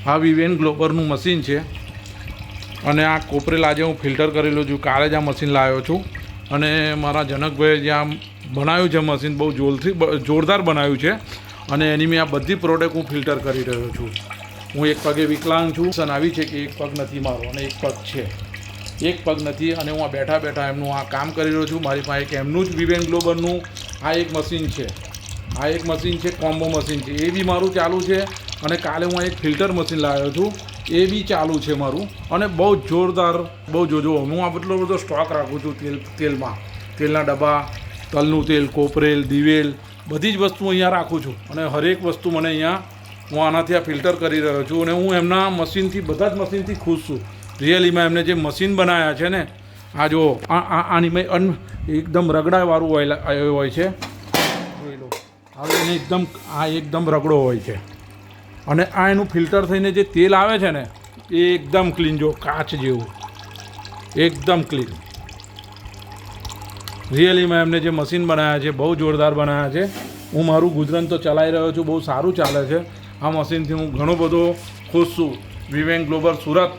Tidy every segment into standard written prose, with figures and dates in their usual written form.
આ વિવેન ગ્લોબરનું મશીન છે અને આ કોપરેલ આજે હું ફિલ્ટર કરેલું છું. કાલે જ આ મશીન લાવ્યો છું અને મારા જનકભાઈએ જ્યાં બનાવ્યું છે મશીન બહુ જોરદાર બનાવ્યું છે અને એની મેં આ બધી પ્રોડક્ટ હું ફિલ્ટર કરી રહ્યો છું. હું એક પગે વિકલાંગ છું. સન આવી છે કે એક પગ નથી મારો અને એક પગ છે, એક પગ નથી અને હું આ બેઠા બેઠા એમનું આ કામ કરી રહ્યો છું. મારી પાસે એક એમનું જ વિવેન ગ્લોબરનું આ એક મશીન છે. આ એક મશીન છે, કોમ્બો મશીન છે, એ બી મારું ચાલુ છે અને કાલે હું એક ફિલ્ટર મશીન લાવ્યો છું, એ બી ચાલુ છે મારું અને બહુ જોરદાર, બહુ જોજો. હું આ એટલો બધો સ્ટોક રાખું છું તેલમાં, તેલના ડબ્બા, તલનું તેલ, કોપરેલ, દિવેલ, બધી જ વસ્તુ અહીંયા રાખું છું અને હરેક વસ્તુ મને અહીંયા હું આનાથી આ ફિલ્ટર કરી રહ્યો છું અને હું એમના મશીનથી, બધા જ મશીનથી ખુશ છું. રિયલીમાં એમને જે મશીન બનાવ્યા છે ને, આ જો આની મેં એકદમ રગડાવાળું હોય છે, જોઈ લો. હવે એને એકદમ રગડો હોય છે અને આ એનું ફિલ્ટર થઈને જે તેલ આવે છે ને એ એકદમ ક્લીન, જો કાચ જેવું, એકદમ ક્લીન. રિયલીમાં એમને જે મશીન બનાવ્યા છે બહુ જોરદાર બનાવ્યા છે. હું મારું ગુજરાન તો ચલાવી રહ્યો છું, બહુ સારું ચાલે છે આ મશીનથી. હું ઘણો બધો ખુશ છું. વિવેન ગ્લોબર સુરત,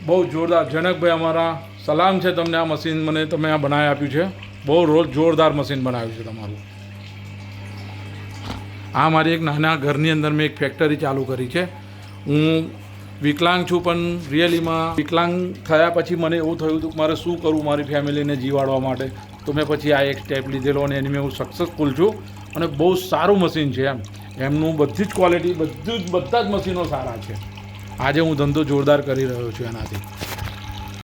બહુ જોરદાર. જનકભાઈ અમારા સલામ છે તમને, આ મશીન મને તમે આ બનાવી આપ્યું છે. બહુ જોરદાર મશીન બનાવ્યું છે તમારું. આ મારી એક નાના ઘરની અંદર મેં એક ફેક્ટરી ચાલુ કરી છે. હું વિકલાંગ છું પણ રિયલીમાં વિકલાંગ થયા પછી મને એવું થયું હતું કે મારે શું કરવું મારી ફેમિલીને જીવાડવા માટે. તો મેં પછી આ એક સ્ટેપ લીધેલો અને એની મેં હું સક્સેસફુલ છું અને બહુ સારું મશીન છે. એમનું બધી જ ક્વોલિટી, બધા જ મશીનો સારા છે. આજે હું ધંધો જોરદાર કરી રહ્યો છું એનાથી.